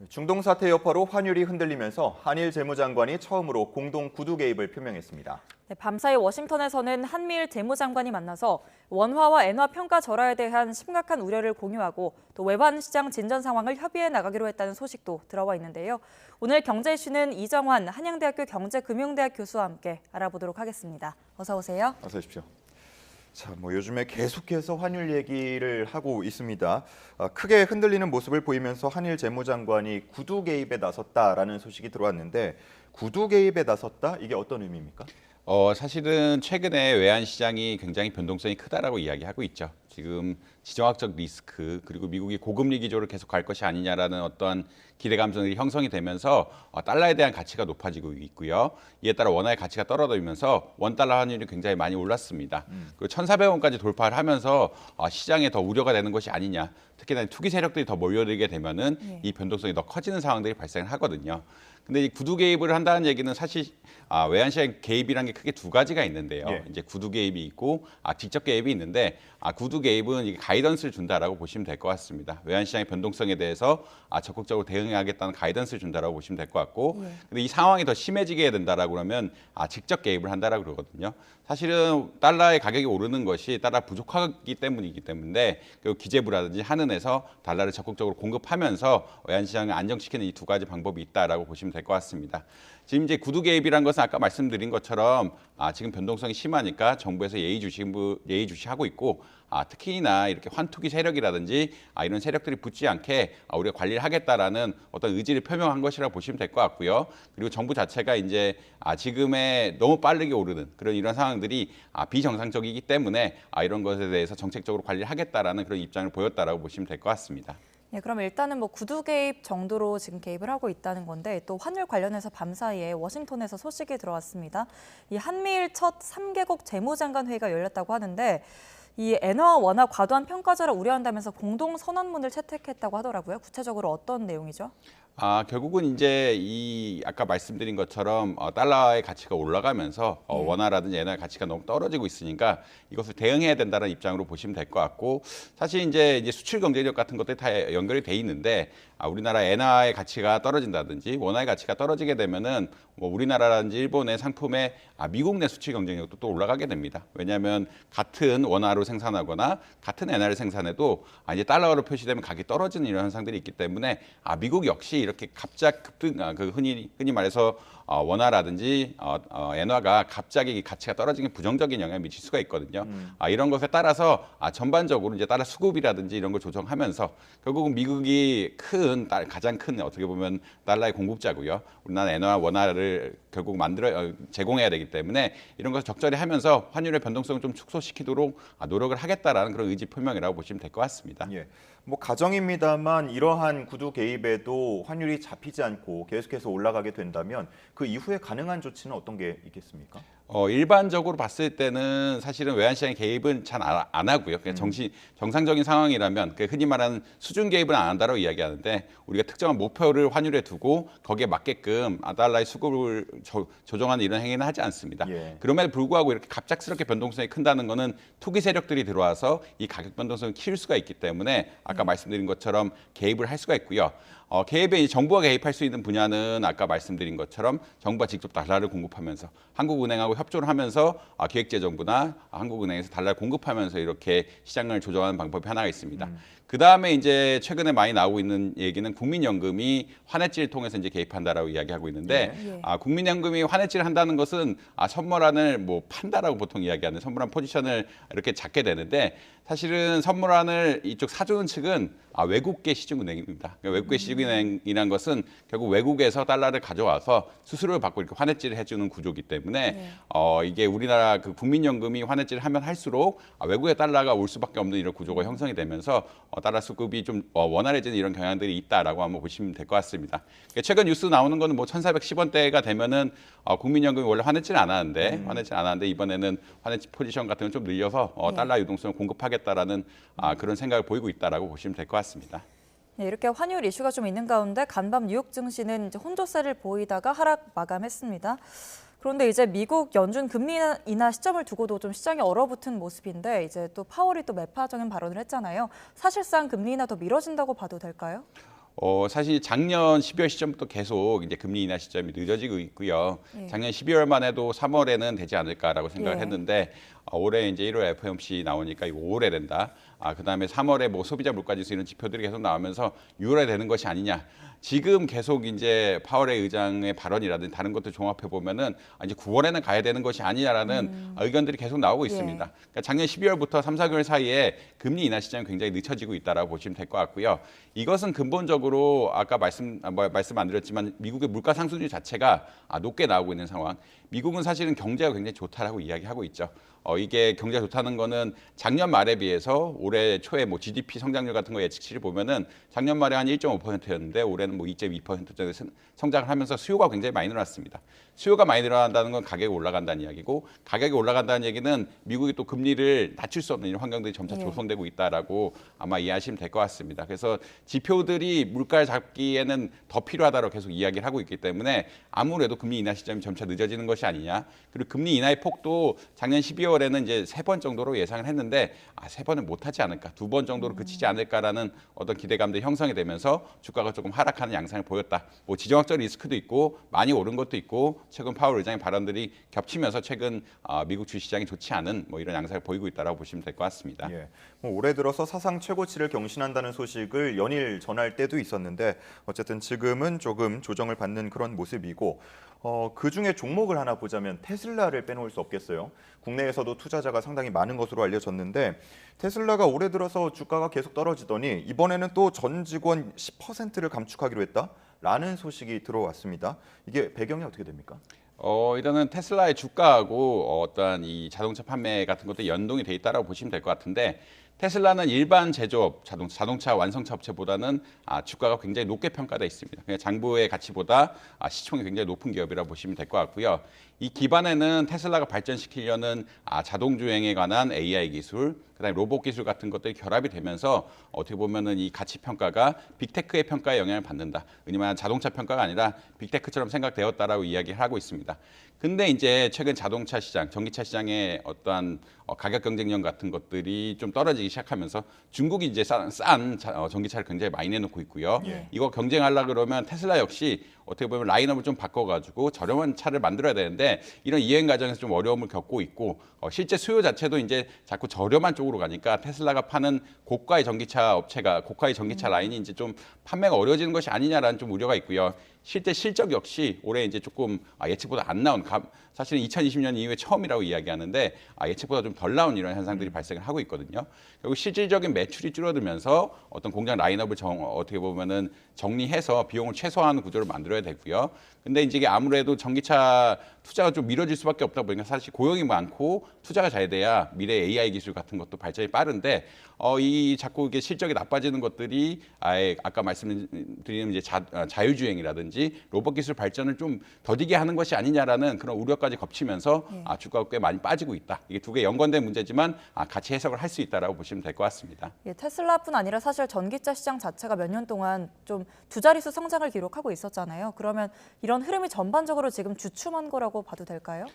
중동 사태 여파로 환율이 흔들리면서 한일 재무장관이 처음으로 공동 구두 개입을 표명했습니다. 네, 밤사이 워싱턴에서는 한미일 재무장관이 만나서 원화와 엔화 평가 절하에 대한 심각한 우려를 공유하고 또 외환 시장 진전 상황을 협의해 나가기로 했다는 소식도 들어와 있는데요. 오늘 경제 이슈는 이정환 한양대학교 경제금융대학 교수와 함께 알아보도록 하겠습니다. 어서 오세요. 어서 오십시오. 자, 요즘에 계속해서 환율 얘기를 하고 있습니다. 크게 흔들리는 모습을 보이면서 한일 재무장관이 구두 개입에 나섰다라는 소식이 들어왔는데 구두 개입에 나섰다? 이게 어떤 의미입니까? 사실은 최근에 외환 시장이 굉장히 변동성이 크다라고 이야기하고 있죠. 지금 지정학적 리스크 그리고 미국이 고금리 기조를 계속 갈 것이 아니냐라는 어떤 기대 감정들이 형성이 되면서 달러에 대한 가치가 높아지고 있고요. 이에 따라 원화의 가치가 떨어지면서 원달러 환율이 굉장히 많이 올랐습니다. 그리고 1,400원까지 돌파를 하면서 시장에 더 우려가 되는 것이 아니냐. 특히나 투기 세력들이 더 몰려들게 되면은 이 변동성이 더 커지는 상황들이 발생을 하거든요. 근데 이 구두 개입을 한다는 얘기는 사실 외환 시장 개입이라는 게 크게 두 가지가 있는데요. 예. 이제 구두 개입이 있고 직접 개입이 있는데 구두 개입은 이게 가이던스를 준다라고 보시면 될 것 같습니다. 외환 시장의 변동성에 대해서 적극적으로 대응하겠다는 가이던스를 준다라고 보시면 될 것 같고, 근데 이 상황이 더 심해지게 된다라고 그러면 직접 개입을 한다라고 그러거든요. 사실은 달러의 가격이 오르는 것이 달러 부족하기 때문이기 때문에 그리고 기재부라든지 한은에서 달러를 적극적으로 공급하면서 외환 시장을 안정시키는 이 두 가지 방법이 있다라고 보시면 될 것 같습니다. 지금 이제 구두 개입이란 것은 아까 말씀드린 것처럼 지금 변동성이 심하니까 정부에서 예의주시하고 있고 특히나 이렇게 환투기 세력이라든지 이런 세력들이 붙지 않게 우리가 관리를 하겠다라는 어떤 의지를 표명한 것이라고 보시면 될 것 같고요. 그리고 정부 자체가 이제 지금의 너무 빠르게 오르는 이런 상황들이 비정상적이기 때문에 이런 것에 대해서 정책적으로 관리를 하겠다라는 그런 입장을 보였다라고 보시면 될 것 같습니다. 네, 그럼 일단은 구두 개입 정도로 지금 개입을 하고 있다는 건데 또 환율 관련해서 밤사이에 워싱턴에서 소식이 들어왔습니다. 이 한미일 첫 3개국 재무장관 회의가 열렸다고 하는데 이 엔화와 원화 과도한 평가절을 우려한다면서 공동 선언문을 채택했다고 하더라고요. 구체적으로 어떤 내용이죠? 결국은 이제 이 아까 말씀드린 것처럼 달러의 가치가 올라가면서 원화라든지 엔화의 가치가 너무 떨어지고 있으니까 이것을 대응해야 된다는 입장으로 보시면 될 것 같고, 사실 이제 수출 경쟁력 같은 것들이 다 연결이 돼 있는데 우리나라 엔화의 가치가 떨어진다든지 원화의 가치가 떨어지게 되면은 우리나라라든지 일본의 상품의 미국 내 수출 경쟁력도 또 올라가게 됩니다. 왜냐하면 같은 원화로 생산하거나 같은 엔화를 생산해도 이제 달러로 표시되면 가격이 떨어지는 이런 현상들이 있기 때문에 미국 역시 이렇게 갑작 급등, 흔히 말해서 원화라든지 엔화가 갑자기 가치가 떨어지는 부정적인 영향을 미칠 수가 있거든요. 이런 것에 따라서 전반적으로 이제 달러 수급이라든지 이런 걸 조정하면서 결국은 미국이 가장 큰 어떻게 보면 달러의 공급자고요. 우리나라 엔화 원화를 결국 제공해야 되기 때문에 이런 것을 적절히 하면서 환율의 변동성을 좀 축소시키도록 노력을 하겠다라는 그런 의지 표명이라고 보시면 될 것 같습니다. 예. 가정입니다만 이러한 구두 개입에도 환율이 잡히지 않고 계속해서 올라가게 된다면 그 이후에 가능한 조치는 어떤 게 있겠습니까? 일반적으로 봤을 때는 사실은 외환시장의 개입은 잘 안 하고요. 그냥 정상적인 상황이라면 흔히 말하는 수준 개입은 안 한다고 이야기하는데 우리가 특정한 목표를 환율에 두고 거기에 맞게끔 달러의 수급을 조정하는 이런 행위는 하지 않습니다. 예. 그럼에도 불구하고 이렇게 갑작스럽게 변동성이 큰다는 것은 투기 세력들이 들어와서 이 가격 변동성을 키울 수가 있기 때문에 아까 말씀드린 것처럼 개입을 할 수가 있고요. 개입에 정부가 개입할 수 있는 분야는 아까 말씀드린 것처럼 정부가 직접 달러를 공급하면서 한국은행하고 협조를 하면서 기획재정부나 한국은행에서 달러를 공급하면서 이렇게 시장을 조정하는 방법이 하나가 있습니다. 그 다음에 이제 최근에 많이 나오고 있는 얘기는 국민연금이 환해지를 통해서 이제 개입한다라고 이야기하고 있는데 국민연금이 환해지를 한다는 것은 선물안을 판다라고 보통 이야기하는 선물안 포지션을 이렇게 잡게 되는데 사실은 선물안을 이쪽 사주는 측은 외국계 시중은행입니다. 외국계 시중은행이라는 것은 결국 외국에서 달러를 가져와서 수수료를 받고 이렇게 환해지를 해주는 구조이기 때문에 이게 우리나라 국민연금이 환해지를 하면 할수록 외국의 달러가 올 수밖에 없는 이런 구조가 형성이 되면서 달러 수급이 좀 원활해지는 이런 경향들이 있다라고 한번 보시면 될 것 같습니다. 최근 뉴스 나오는 거는 1,410원대가 되면은 국민연금이 원래 환해지를 안 하는데 이번에는 환해지 포지션 같은 건 좀 늘려서 달러 유동성을 공급하겠다라는 그런 생각을 보이고 있다라고 보시면 될 것 같습니다. 네, 이렇게 환율 이슈가 좀 있는 가운데 간밤 뉴욕 증시는 이제 혼조세를 보이다가 하락 마감했습니다. 그런데 이제 미국 연준 금리 인하 시점을 두고도 좀 시장이 얼어붙은 모습인데 이제 또 파월이 또 매파적인 발언을 했잖아요. 사실상 금리 인하 더 미뤄진다고 봐도 될까요? 사실 작년 12월 시점부터 계속 이제 금리 인하 시점이 늦어지고 있고요. 예. 작년 12월만 해도 3월에는 되지 않을까라고 생각을 예. 했는데 올해 이제 1월 FOMC 나오니까 이거 5월에 된다. 그다음에 3월에 뭐 소비자 물가지수 이런 지표들이 계속 나오면서 6월에 되는 것이 아니냐. 지금 계속 이제 파월의 의장의 발언이라든지 다른 것들 종합해 보면은 이제 9월에는 가야 되는 것이 아니냐라는 의견들이 계속 나오고 있습니다. 그러니까 작년 12월부터 3, 4개월 사이에 금리 인하 시점이 굉장히 늦춰지고 있다라고 보시면 될 것 같고요. 이것은 근본적으로 아까 말씀 안 드렸지만 미국의 물가 상승률 자체가 높게 나오고 있는 상황. 미국은 사실은 경제가 굉장히 좋다라고 이야기하고 있죠. 이게 경제가 좋다는 거는 작년 말에 비해서 올해 초에 뭐 GDP 성장률 같은 거 예측치를 보면은 작년 말에 한 1.5%였는데 올해는 뭐 2.2% 정도 성장을 하면서 수요가 굉장히 많이 늘어났습니다. 수요가 많이 늘어난다는 건 가격이 올라간다는 이야기고 가격이 올라간다는 얘기는 미국이 또 금리를 낮출 수 없는 이런 환경들이 점차 조성되고 있다라고 아마 이해하시면 될 것 같습니다. 그래서 지표들이 물가를 잡기에는 더 필요하다고 계속 이야기를 하고 있기 때문에 아무래도 금리 인하 시점이 점차 늦어지는 것이 아니냐. 그리고 금리 인하의 폭도 작년 12월에는 이제 3번 정도로 예상을 했는데 3번은 못하지 않을까, 2번 정도로 그치지 않을까라는 어떤 기대감들이 형성이 되면서 주가가 조금 하락하는 양상을 보였다. 뭐 지정학적 리스크도 있고 많이 오른 것도 있고 최근 파월 의장의 발언들이 겹치면서 최근 미국 주시장이 좋지 않은 뭐 이런 양상을 보이고 있다라고 보시면 될 것 같습니다. 예, 뭐 올해 들어서 사상 최고치를 경신한다는 소식을 연일 전할 때도 있었는데 어쨌든 지금은 조금 조정을 받는 그런 모습이고 그 중에 종목을 하나 보자면 테슬라를 빼놓을 수 없겠어요. 국내에서도 투자자가 상당히 많은 것으로 알려졌는데 테슬라가 올해 들어서 주가가 계속 떨어지더니 이번에는 또 전 직원 10%를 감축하기로 했다라는 소식이 들어왔습니다. 이게 배경이 어떻게 됩니까? 일단은 테슬라의 주가하고 어떠한 이 자동차 판매 같은 것도 연동이 돼 있다라고 보시면 될 것 같은데 테슬라는 일반 제조업 자동차 완성차 업체보다는 주가가 굉장히 높게 평가되어 있습니다. 그냥 장부의 가치보다 시총이 굉장히 높은 기업이라고 보시면 될 것 같고요. 이 기반에는 테슬라가 발전시키려는 자동 주행에 관한 AI 기술, 그다음에 로봇 기술 같은 것들이 결합이 되면서 어떻게 보면은 이 가치 평가가 빅테크의 평가에 영향을 받는다. 왜냐하면 자동차 평가가 아니라 빅테크처럼 생각되었다라고 이야기를 하고 있습니다. 근데 이제 최근 자동차 시장, 전기차 시장의 어떠한 가격 경쟁력 같은 것들이 좀 떨어지기 시작하면서 중국이 이제 싼 전기차를 굉장히 많이 내놓고 있고요. 예. 이거 경쟁하려 그러면 테슬라 역시 어떻게 보면 라인업을 좀 바꿔가지고 저렴한 차를 만들어야 되는데 이런 이행 과정에서 좀 어려움을 겪고 있고 실제 수요 자체도 이제 자꾸 저렴한 쪽으로 가니까 테슬라가 파는 고가의 전기차 업체가 고가의 전기차 라인이 이제 좀 판매가 어려워지는 것이 아니냐라는 좀 우려가 있고요. 실제 실적 역시 올해 이제 조금 예측보다 안 나온 사실은 2020년 이후에 처음이라고 이야기하는데 예측보다 좀 덜 나온 이런 현상들이 발생을 하고 있거든요. 결국 실질적인 매출이 줄어들면서 어떤 공장 라인업을 어떻게 보면은 정리해서 비용을 최소화하는 구조를 만들어야 되고요. 근데 이제 이게 아무래도 전기차 투자가 좀 미뤄질 수밖에 없다 보니까 사실 고용이 많고 투자가 잘 돼야 미래 AI 기술 같은 것도 발전이 빠른데 이 자꾸 이게 실적이 나빠지는 것들이 아까 말씀드린 이제 자율주행이라든지 로봇 기술 발전을 좀 더디게 하는 것이 아니냐라는 그런 우려까지 겹치면서 주가가 꽤 많이 빠지고 있다. 이게 두 개 연관된 문제지만 같이 해석을 할 수 있다라고 보시면 될 것 같습니다. 예, 테슬라뿐 아니라 사실 전기차 시장 자체가 몇 년 동안 좀 두 자릿수 성장을 기록하고 있었잖아요. 그러면 이런 흐름이 전반적으로 지금 주춤한 거라고 봐도 될까요?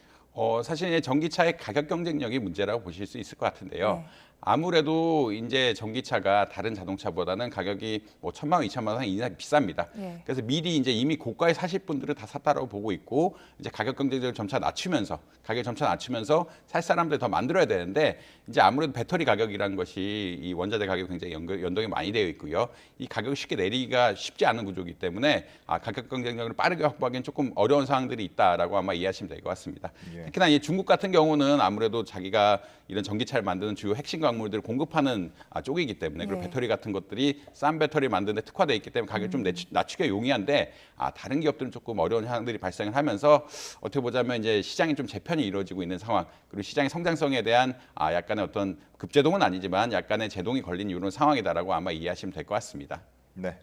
사실 전기차의 가격 경쟁력이 문제라고 보실 수 있을 것 같은데요. 네. 아무래도 이제 전기차가 다른 자동차보다는 가격이 뭐 1,000만 원, 2,000만 원 이상 비쌉니다. 예. 그래서 미리 이제 이미 고가에 사실 분들은 다 샀다라고 보고 있고 이제 가격 경쟁력을 점차 낮추면서 살 사람들 더 만들어야 되는데 이제 아무래도 배터리 가격이라는 것이 이 원자재 가격이 굉장히 연동이 많이 되어 있고요. 이 가격을 쉽게 내리기가 쉽지 않은 구조이기 때문에 가격 경쟁력을 빠르게 확보하기는 조금 어려운 상황들이 있다라고 아마 이해하시면 될 것 같습니다. 예. 특히나 이 중국 같은 경우는 아무래도 자기가 이런 전기차를 만드는 주요 핵심 광물들을 공급하는 쪽이기 때문에 그리고 네. 배터리 같은 것들이 싼 배터리 만드는 데 특화되어 있기 때문에 가격을 좀 낮추기가 용이한데 다른 기업들은 조금 어려운 상황들이 발생을 하면서 어떻게 보자면 이제 시장이 좀 재편이 이루어지고 있는 상황 그리고 시장의 성장성에 대한 약간의 어떤 급제동은 아니지만 약간의 제동이 걸린 이런 상황이다라고 아마 이해하시면 될 것 같습니다. 네.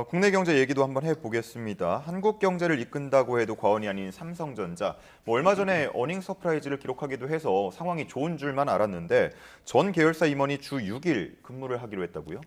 국내 경제 얘기도 한번 해보겠습니다. 한국 경제를 이끈다고 해도 과언이 아닌 삼성전자. 뭐 얼마 전에 어닝 서프라이즈를 기록하기도 해서 상황이 좋은 줄만 알았는데 전 계열사 임원이 주 6일 근무를 하기로 했다고요?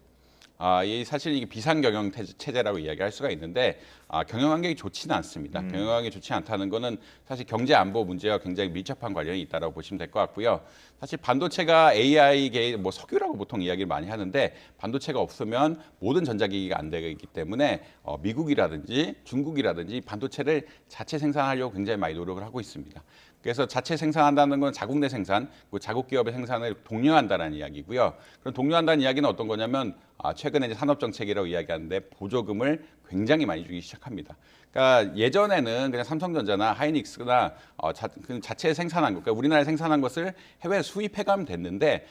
이 사실 이게 비상경영 체제라고 이야기할 수가 있는데 경영 환경이 좋지는 않습니다. 경영 환경이 좋지 않다는 것은 사실 경제 안보 문제와 굉장히 밀접한 관련이 있다고 보시면 될 것 같고요. 사실 반도체가 AI계 뭐 석유라고 보통 이야기를 많이 하는데 반도체가 없으면 모든 전자기기가 안 되기 때문에 미국이라든지 중국이라든지 반도체를 자체 생산하려고 굉장히 많이 노력을 하고 있습니다. 그래서 자체 생산한다는 건 자국 내 생산, 그 자국 기업의 생산을 독려한다는 이야기고요. 그럼 독려한다는 이야기는 어떤 거냐면 최근에 이제 산업정책이라고 이야기하는데 보조금을 굉장히 많이 주기 시작합니다. 그러니까 예전에는 그냥 삼성전자나 하이닉스나 자체 생산한 것, 그러니까 우리나라에 생산한 것을 해외 수입해가면 됐는데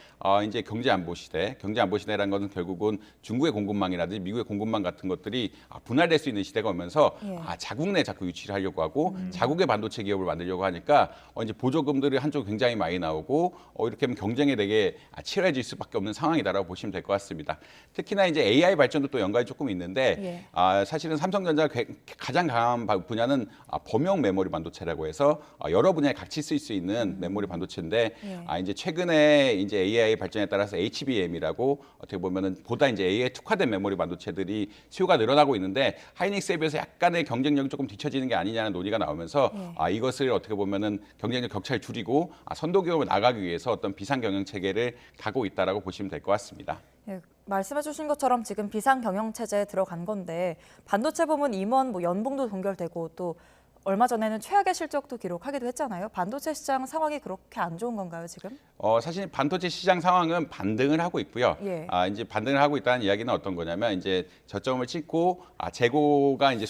이제 경제안보 시대라는 것은 결국은 중국의 공급망이라든지 미국의 공급망 같은 것들이 분할될 수 있는 시대가 오면서 예. 자국 내 자꾸 유치를 하려고 하고 자국의 반도체 기업을 만들려고 하니까 이제 보조금들이 한쪽 굉장히 많이 나오고 이렇게 하면 경쟁이 되게 치열해질 수밖에 없는 상황이다라고 보시면 될 것 같습니다. 특히나 이제 AI 발전도 또 연관이 조금 있는데 사실은 삼성전자 가장 강한 분야는 범용 메모리 반도체라고 해서 여러 분야에 같이 쓸 수 있는 메모리 반도체인데 이제 최근에 이제 AI 발전에 따라서 HBM이라고 어떻게 보면은 보다 이제 AI 특화된 메모리 반도체들이 수요가 늘어나고 있는데 하이닉스에 비해서 약간의 경쟁력이 조금 뒤처지는 게 아니냐는 논의가 나오면서 이것을 어떻게 보면은 경쟁력 격차를 줄이고 선도 기업을 나가기 위해서 어떤 비상 경영 체계를 가고 있다라고 보시면 될 것 같습니다. 예, 말씀해 주신 것처럼 지금 비상경영 체제에 들어간 건데 반도체 부문 임원 뭐 연봉도 동결되고 또 얼마 전에는 최악의 실적도 기록하기도 했잖아요. 반도체 시장 상황이 그렇게 안 좋은 건가요, 지금? 사실 반도체 시장 상황은 반등을 하고 있고요. 예. 이제 반등을 하고 있다는 이야기는 어떤 거냐면 이제 저점을 찍고 재고가 이제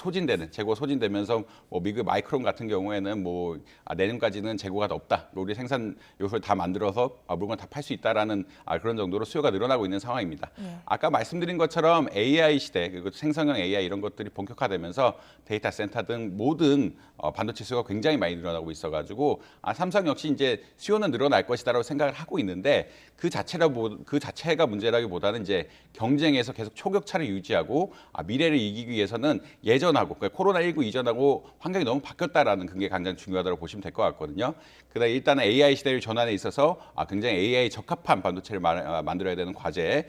재고 소진되면서 뭐 미국 마이크론 같은 경우에는 뭐 내년까지는 재고가 더 없다. 우리 생산 요소를 다 만들어서 물건 다 팔 수 있다라는 그런 정도로 수요가 늘어나고 있는 상황입니다. 예. 아까 말씀드린 것처럼 AI 시대 그리고 생성형 AI 이런 것들이 본격화되면서 데이터 센터 등 모든 반도체 수요가 굉장히 많이 늘어나고 있어가지고 삼성 역시 이제 수요는 늘어날 것이다라고 생각을 하고 있는데 그 자체가 문제라기보다는 이제 경쟁에서 계속 초격차를 유지하고 미래를 이기기 위해서는 예전하고 그러니까 코로나19 이전하고 환경이 너무 바뀌었다라는 그게 가장 중요하다고 보시면 될 것 같거든요. 그다음 일단은 AI 시대를 전환에 있어서 굉장히 AI 적합한 반도체를 만들어야 되는 과제.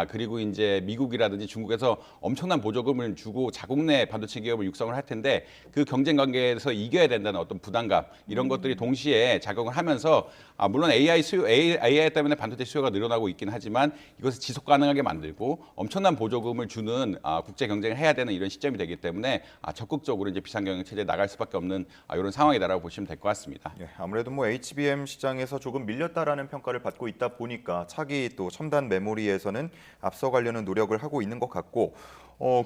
그리고 이제 미국이라든지 중국에서 엄청난 보조금을 주고 자국 내 반도체 기업을 육성을 할 텐데 그 경쟁 관계에서 이겨야 된다는 어떤 부담감 이런 것들이 동시에 작용을 하면서 물론 AI 때문에 반도체 수요가 늘어나고 있긴 하지만 이것을 지속 가능하게 만들고 엄청난 보조금을 주는 국제 경쟁을 해야 되는 이런 시점이 되기 때문에 적극적으로 이제 비상경영 체제에 나갈 수밖에 없는 이런 상황이다라고 보시면 될 것 같습니다. 예, 아무래도 뭐 HBM 시장에서 조금 밀렸다라는 평가를 받고 있다 보니까 차기 또 첨단 메모리에서는 앞서가려는 노력을 하고 있는 것 같고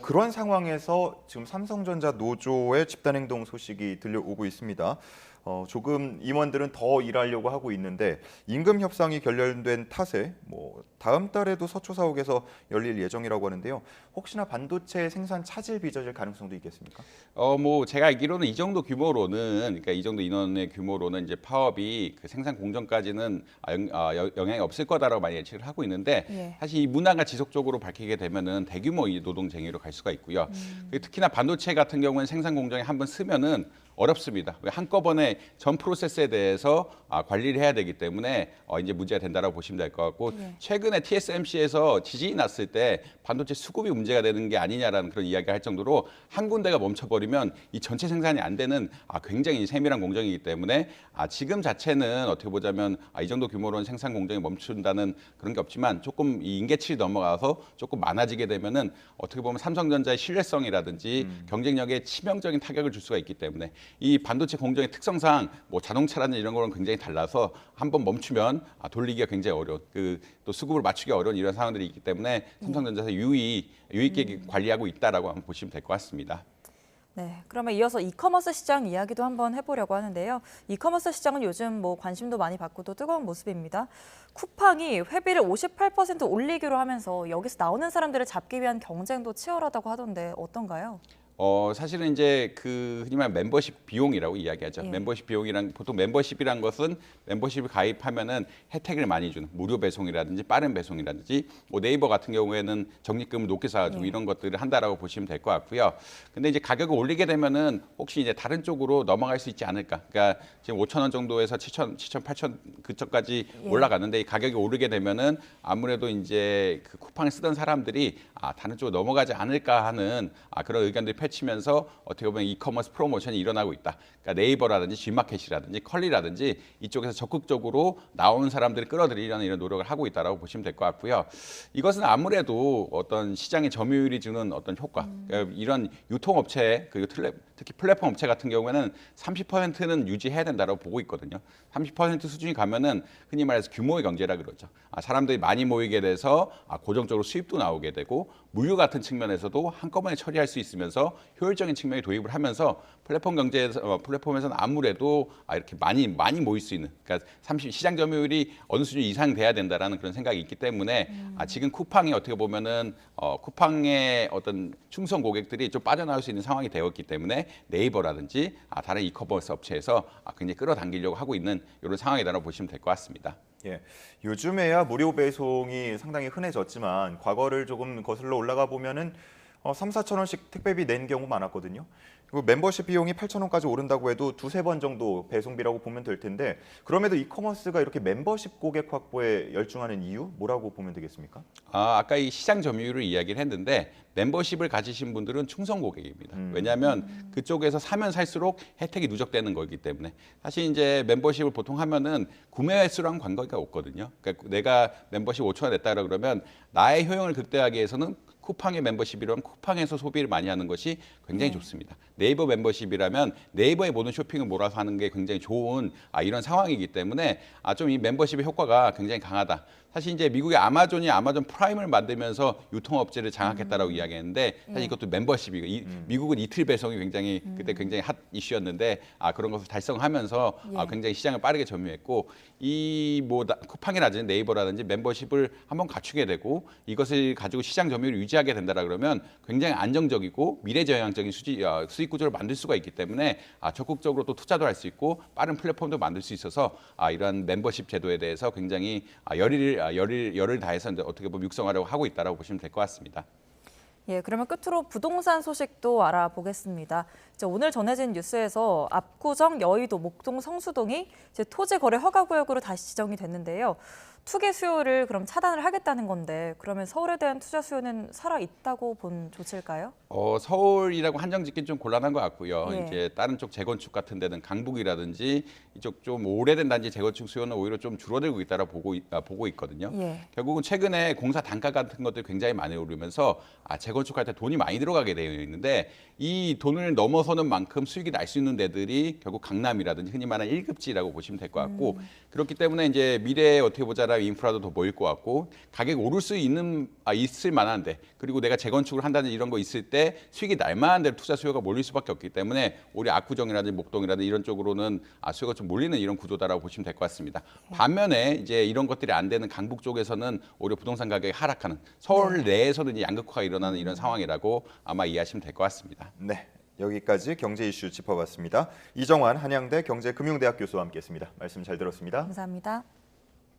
그런 상황에서 지금 삼성전자 노조의 집단행동 소식이 들려오고 있습니다. 조금 임원들은 더 일하려고 하고 있는데 임금 협상이 결렬된 탓에 뭐 다음 달에도 서초 사옥에서 열릴 예정이라고 하는데요. 혹시나 반도체 생산 차질 빚어질 가능성도 있겠습니까? 뭐 제가 알기로는 이 정도 규모로는 그러니까 이 정도 인원의 규모로는 이제 파업이 그 생산 공정까지는 영향이 없을 거다라고 많이 예측을 하고 있는데 사실 이 문화가 지속적으로 밝히게 되면은 대규모 노동쟁의로 갈 수가 있고요. 특히나 반도체 같은 경우는 생산 공정에 한번 쓰면은 어렵습니다. 한꺼번에 전 프로세스에 대해서 관리를 해야 되기 때문에 이제 문제가 된다라고 보시면 될 것 같고 최근에 TSMC에서 지진이 났을 때 반도체 수급이 문제가 되는 게 아니냐라는 그런 이야기를 할 정도로 한 군데가 멈춰버리면 이 전체 생산이 안 되는 굉장히 세밀한 공정이기 때문에 지금 자체는 어떻게 보자면 이 정도 규모로는 생산 공정이 멈춘다는 그런 게 없지만 조금 이 임계치를 넘어가서 조금 많아지게 되면은 어떻게 보면 삼성전자의 신뢰성이라든지 경쟁력에 치명적인 타격을 줄 수가 있기 때문에 이 반도체 공정의 특성상 뭐 자동차라는 이런 거랑 굉장히 달라서 한번 멈추면 돌리기가 굉장히 어려운 또 수급을 맞추기 어려운 이런 상황들이 있기 때문에 삼성전자에서 유의 있게 관리하고 있다라고 한번 보시면 될 것 같습니다. 네, 그러면 이어서 이커머스 시장 이야기도 한번 해보려고 하는데요. 이커머스 시장은 요즘 뭐 관심도 많이 받고 또 뜨거운 모습입니다. 쿠팡이 회비를 58% 올리기로 하면서 여기서 나오는 사람들을 잡기 위한 경쟁도 치열하다고 하던데 어떤가요? 사실은 이제 흔히 말하는 멤버십 비용이라고 이야기하죠. 멤버십 비용이란 보통 멤버십이란 것은 멤버십을 가입하면은 혜택을 많이 주는 무료 배송이라든지 빠른 배송이라든지 뭐 네이버 같은 경우에는 적립금을 높게 쌓아주고 이런 것들을 한다라고 보시면 될 것 같고요. 근데 이제 가격을 올리게 되면은 혹시 이제 다른 쪽으로 넘어갈 수 있지 않을까. 그러니까 지금 5,000원 정도에서 7,000, 8,000 그쪽까지 올라가는데 이 가격이 오르게 되면은 아무래도 이제 그 쿠팡을 쓰던 사람들이 다른 쪽으로 넘어가지 않을까 하는 그런 의견들이 펼치면서 어떻게 보면 이커머스 프로모션이 일어나고 있다. 그러니까 네이버라든지 G마켓이라든지 컬리라든지 이쪽에서 적극적으로 나오는 사람들을 끌어들이려는 이런 노력을 하고 있다라고 보시면 될 것 같고요. 이것은 아무래도 어떤 시장의 점유율이 주는 어떤 효과, 그러니까 이런 유통업체 그리고 특히 플랫폼 업체 같은 경우에는 30%는 유지해야 된다고 보고 있거든요. 30% 수준이 가면은 흔히 말해서 규모의 경제라 그러죠. 사람들이 많이 모이게 돼서 고정적으로 수입도 나오게 되고 물류 같은 측면에서도 한꺼번에 처리할 수 있으면서 효율적인 측면에 도입을 하면서 플랫폼에서는 아무래도 이렇게 많이 모일 수 있는, 그러니까 시장 점유율이 어느 수준 이상 돼야 된다라는 그런 생각이 있기 때문에 지금 쿠팡이 어떻게 보면은 쿠팡의 어떤 충성 고객들이 좀 빠져나올 수 있는 상황이 되었기 때문에 네이버라든지 다른 이커머스 업체에서 굉장히 끌어당기려고 하고 있는 이런 상황이라고 보시면 될 것 같습니다. 예, 요즘에야 무료 배송이 상당히 흔해졌지만 과거를 조금 거슬러 올라가 보면은 3, 4천 원씩 택배비 낸 경우 많았거든요. 그리고 멤버십 비용이 8천 원까지 오른다고 해도 두세 번 정도 배송비라고 보면 될 텐데 그럼에도 이커머스가 이렇게 멤버십 고객 확보에 열중하는 이유 뭐라고 보면 되겠습니까? 아까 이 시장 점유율을 이야기를 했는데 멤버십을 가지신 분들은 충성 고객입니다. 왜냐하면 그쪽에서 사면 살수록 혜택이 누적되는 거기 때문에 사실 이제 멤버십을 보통 하면은 구매 횟수랑 관계가 없거든요. 그러니까 내가 멤버십 5천 원 냈다 그러면 나의 효용을 극대화하기 위해서는 쿠팡의 멤버십이라면 쿠팡에서 소비를 많이 하는 것이 굉장히 좋습니다. 네이버 멤버십이라면 네이버의 모든 쇼핑을 몰아서 하는 게 굉장히 좋은 이런 상황이기 때문에 좀 이 멤버십의 효과가 굉장히 강하다. 사실 이제 미국의 아마존이 아마존 프라임을 만들면서 유통업체를 장악했다라고 이야기했는데 사실 이것도 멤버십이고 미국은 이틀 배송이 굉장히 그때 굉장히 핫 이슈였는데 그런 것을 달성하면서 굉장히 시장을 빠르게 점유했고 이 쿠팡이라든지 네이버라든지 멤버십을 한번 갖추게 되고 이것을 가지고 시장 점유율을 유지하게 된다라 그러면 굉장히 안정적이고 미래지향적인 수익 구조를 만들 수가 있기 때문에 적극적으로 또 투자도 할 수 있고 빠른 플랫폼도 만들 수 있어서 이런 멤버십 제도에 대해서 굉장히 열을 다해서 이제 어떻게 보면 육성하려고 하고 있다라고 보시면 될 것 같습니다. 예, 그러면 끝으로 부동산 소식도 알아보겠습니다. 이제 오늘 전해진 뉴스에서 압구정, 여의도, 목동, 성수동이 이제 토지 거래 허가 구역으로 다시 지정이 됐는데요. 투기 수요를 그럼 차단을 하겠다는 건데 그러면 서울에 대한 투자 수요는 살아 있다고 본 조치일까요? 서울이라고 한정 짓기는 좀 곤란한 것 같고요. 예. 이제 다른 쪽 재건축 같은 데는 강북이라든지 이쪽 좀 오래된 단지 재건축 수요는 오히려 좀 줄어들고 있다라 보고 있거든요. 예. 결국은 최근에 공사 단가 같은 것들이 굉장히 많이 오르면서 재건축할 때 돈이 많이 들어가게 되어 있는데 이 돈을 넘어서는 만큼 수익이 날 수 있는 데들이 결국 강남이라든지 흔히 말하는 1급지라고 보시면 될 것 같고 그렇기 때문에 이제 미래에 어떻게 보자라 인프라도 더 모일 것 같고 가격 오를 수 있을 만한데 그리고 내가 재건축을 한다든지 이런 거 있을 때 수익이 날 만한 데로 투자 수요가 몰릴 수밖에 없기 때문에 우리 압구정이라든지 목동이라든지 이런 쪽으로는 수요가 좀 몰리는 이런 구조다라고 보시면 될 것 같습니다. 반면에 이제 이런 것들이 안 되는 강북 쪽에서는 오히려 부동산 가격이 하락하는 서울 내에서는 이제 양극화가 일어나는 이런 상황이라고 아마 이해하시면 될 것 같습니다. 네, 여기까지 경제 이슈 짚어봤습니다. 이정환 한양대 경제금융대학 교수와 함께했습니다. 말씀 잘 들었습니다. 감사합니다.